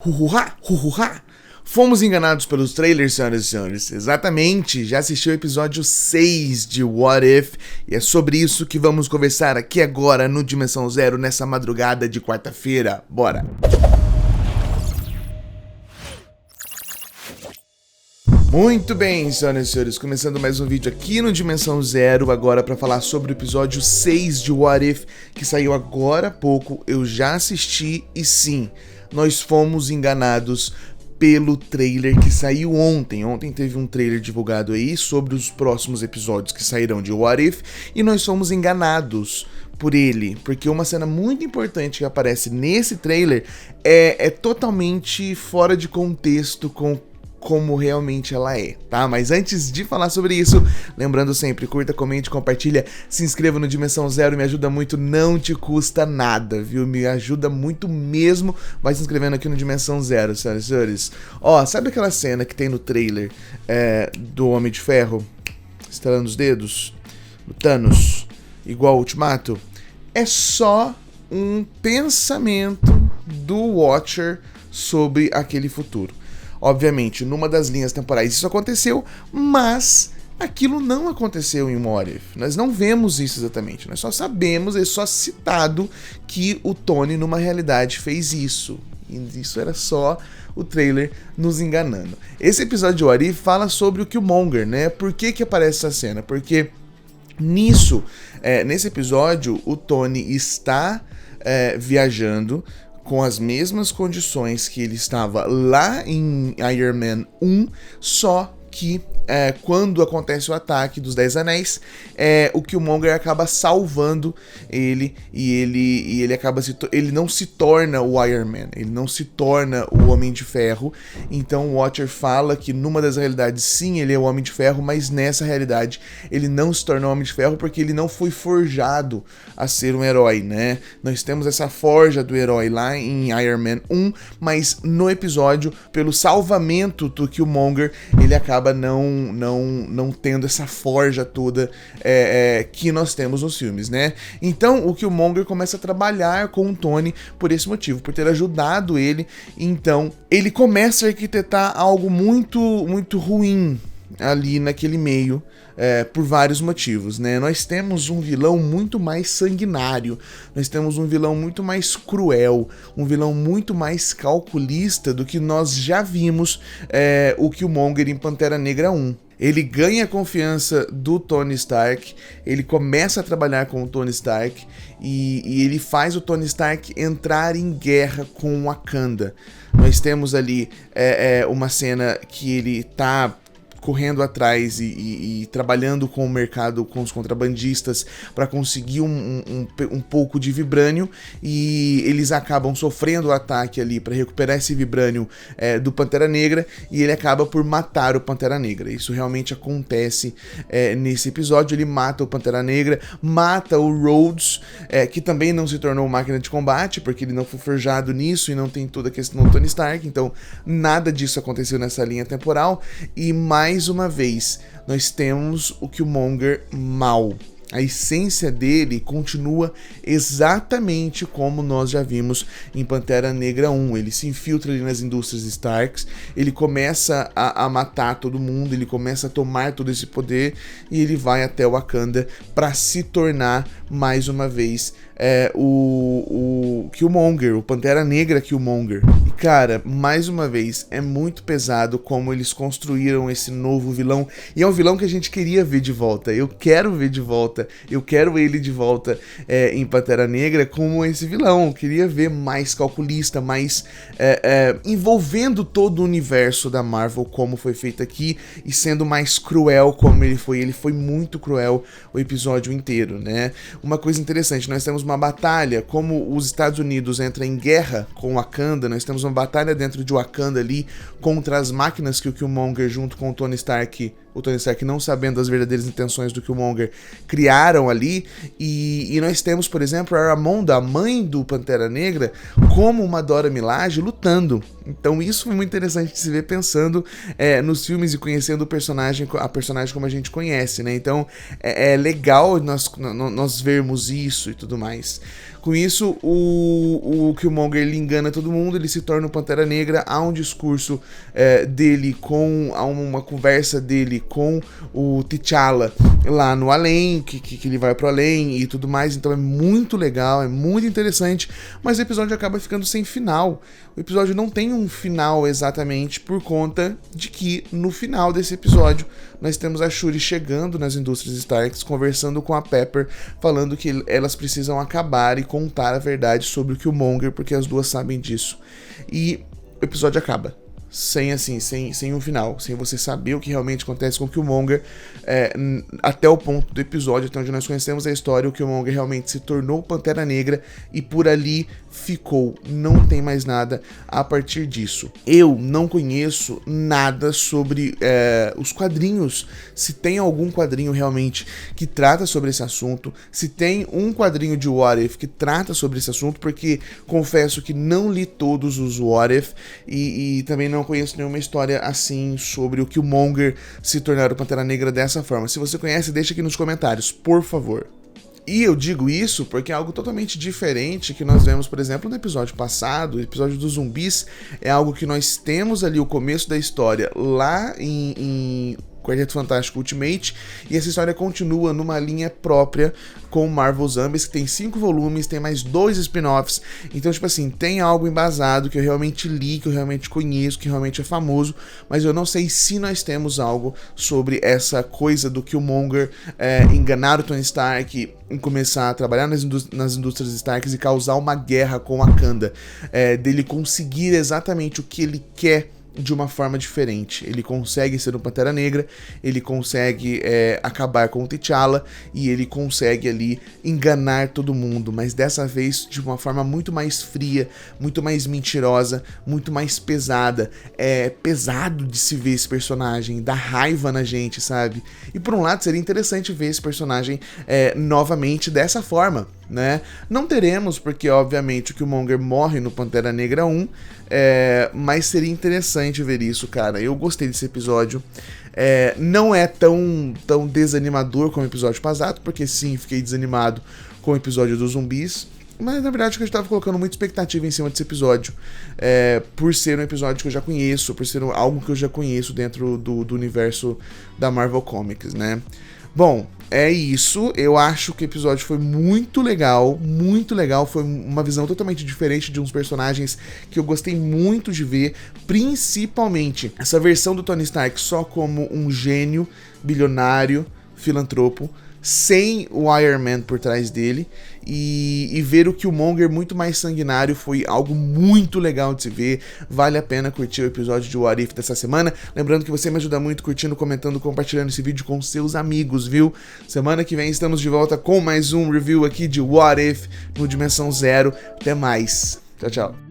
Huhuha, huhuha. Fomos enganados pelos trailers, senhoras e senhores. Exatamente, já assisti o episódio 6 de What If, e é sobre isso que vamos conversar aqui agora no Dimensão Zero, nessa madrugada de quarta-feira. Bora! Muito bem, senhoras e senhores, começando mais um vídeo aqui no Dimensão Zero, agora para falar sobre o episódio 6 de What If, que saiu agora há pouco. Eu já assisti e sim, nós fomos enganados pelo trailer que saiu ontem. Ontem teve um trailer divulgado aí sobre os próximos episódios que sairão de What If, e nós fomos enganados por ele, porque uma cena muito importante que aparece nesse trailer é totalmente fora de contexto com como realmente ela é, tá? Mas antes de falar sobre isso, lembrando sempre, curta, comente, compartilha, se inscreva no Dimensão Zero, me ajuda muito, não te custa nada, viu? Me ajuda muito mesmo, vai se inscrevendo aqui no Dimensão Zero, senhoras e senhores. Ó, sabe aquela cena que tem no trailer do Homem de Ferro, estalando os dedos, o Thanos, igual o Ultimato? É só um pensamento do Watcher sobre aquele futuro. Obviamente, numa das linhas temporais isso aconteceu, mas aquilo não aconteceu em What If. Nós não vemos isso exatamente, nós só sabemos, é só citado que o Tony numa realidade fez isso. E isso era só o trailer nos enganando. Esse episódio de What If fala sobre o Killmonger, né? Por que aparece essa cena? Porque nesse episódio, o Tony está viajando com as mesmas condições que ele estava lá em Iron Man 1, só que quando acontece o ataque dos 10 Anéis, o Killmonger acaba salvando ele, e ele acaba ele não se torna o Iron Man, ele não se torna o Homem de Ferro. Então o Watcher fala que numa das realidades sim, ele é o Homem de Ferro, mas nessa realidade ele não se tornou o Homem de Ferro porque ele não foi forjado a ser um herói, né? Nós temos essa forja do herói lá em Iron Man 1, mas no episódio, pelo salvamento do Killmonger, ele acaba não tendo essa forja toda que nós temos nos filmes, né? Então o Killmonger começa a trabalhar com o Tony por esse motivo, por ter ajudado ele. Então ele começa a arquitetar algo muito, muito ruim ali naquele meio, por vários motivos, né? Nós temos um vilão muito mais sanguinário, nós temos um vilão muito mais cruel, um vilão muito mais calculista do que nós já vimos o Killmonger em Pantera Negra 1. Ele ganha a confiança do Tony Stark, ele começa a trabalhar com o Tony Stark e ele faz o Tony Stark entrar em guerra com Wakanda. Nós temos ali uma cena que ele tá correndo atrás e trabalhando com o mercado, com os contrabandistas, para conseguir um pouco de vibrânio, e eles acabam sofrendo o ataque ali para recuperar esse vibrânio do Pantera Negra, e ele acaba por matar o Pantera Negra. Isso realmente acontece nesse episódio. Ele mata o Pantera Negra, mata o Rhodes, que também não se tornou máquina de combate, porque ele não foi forjado nisso e não tem toda a questão do Tony Stark. Então nada disso aconteceu nessa linha temporal, e mais uma vez, nós temos o Killmonger mal. A essência dele continua exatamente como nós já vimos em Pantera Negra 1. Ele se infiltra ali nas indústrias Starks, ele começa a matar todo mundo, ele começa a tomar todo esse poder, e ele vai até Wakanda para se tornar, mais uma vez, o Killmonger, o Pantera Negra Killmonger. E cara, mais uma vez, é muito pesado como eles construíram esse novo vilão, e é um vilão que a gente queria ver de volta. Eu quero ver de volta, eu quero ele de volta em Pantera Negra como esse vilão. Eu queria ver mais calculista, mais envolvendo todo o universo da Marvel como foi feito aqui, e sendo mais cruel como ele foi. Ele foi muito cruel o episódio inteiro, né? Uma coisa interessante, nós temos uma batalha, como os Estados Unidos entram em guerra com Wakanda, nós temos uma batalha dentro de Wakanda ali contra as máquinas que o Killmonger, junto com o Tony Stark, não sabendo as verdadeiras intenções do Killmonger, criaram ali, e nós temos, por exemplo, a Ramonda, a mãe do Pantera Negra, como uma Dora Milaje lutando. Então isso foi muito interessante de se ver, pensando nos filmes e conhecendo a personagem como a gente conhece, né? Então é legal nós vermos isso e tudo mais. Com isso, o Killmonger ele engana todo mundo, ele se torna o Pantera Negra. Há um discurso dele há uma conversa dele com o T'Challa lá no além, que ele vai pro além e tudo mais. Então é muito legal, é muito interessante, mas o episódio acaba ficando sem final. O episódio não tem um final exatamente por conta de que no final desse episódio nós temos a Shuri chegando nas indústrias Starks, conversando com a Pepper, falando que elas precisam acabar e contar a verdade sobre o Killmonger, porque as duas sabem disso. E o episódio acaba sem um final, sem você saber o que realmente acontece com o Killmonger, até o ponto do episódio até onde nós conhecemos a história. O Killmonger realmente se tornou Pantera Negra e por ali ficou, não tem mais nada a partir disso. Eu não conheço nada sobre os quadrinhos, se tem algum quadrinho realmente que trata sobre esse assunto, se tem um quadrinho de What If que trata sobre esse assunto, porque confesso que não li todos os What If e também não conheço nenhuma história assim sobre o Killmonger se tornar o Pantera Negra dessa forma. Se você conhece, deixa aqui nos comentários, por favor. E eu digo isso porque é algo totalmente diferente que nós vemos, por exemplo, no episódio passado. O episódio dos zumbis é algo que nós temos ali o começo da história lá em Quarteto Fantástico Ultimate, e essa história continua numa linha própria com Marvel Zombies, que tem 5 volumes, tem mais 2 spin-offs. Então, tipo assim, tem algo embasado que eu realmente li, que eu realmente conheço, que realmente é famoso, mas eu não sei se nós temos algo sobre essa coisa do Killmonger enganar o Tony Stark, em começar a trabalhar nas indústrias Starks e causar uma guerra com Wakanda, dele conseguir exatamente o que ele quer de uma forma diferente. Ele consegue ser um Pantera Negra, ele consegue acabar com o T'Challa e ele consegue ali enganar todo mundo, mas dessa vez de uma forma muito mais fria, muito mais mentirosa, muito mais pesada. É pesado de se ver esse personagem, dá raiva na gente, sabe? E por um lado seria interessante ver esse personagem novamente dessa forma, né? Não teremos, porque obviamente o Killmonger morre no Pantera Negra 1, mas seria interessante ver isso, cara. Eu gostei desse episódio. Não é tão desanimador como o episódio passado, porque sim, fiquei desanimado com o episódio dos zumbis, mas na verdade eu estava colocando muita expectativa em cima desse episódio, por ser um episódio que eu já conheço, por ser algo que eu já conheço dentro do universo da Marvel Comics, né? Bom, é isso. Eu acho que o episódio foi muito legal, foi uma visão totalmente diferente de uns personagens que eu gostei muito de ver, principalmente essa versão do Tony Stark só como um gênio, bilionário, filantropo, sem o Iron Man por trás dele, e ver o Killmonger muito mais sanguinário foi algo muito legal de se ver. Vale a pena curtir o episódio de What If dessa semana. Lembrando que você me ajuda muito curtindo, comentando, compartilhando esse vídeo com seus amigos, viu? Semana que vem estamos de volta com mais um review aqui de What If no Dimensão Zero. Até mais. Tchau, tchau.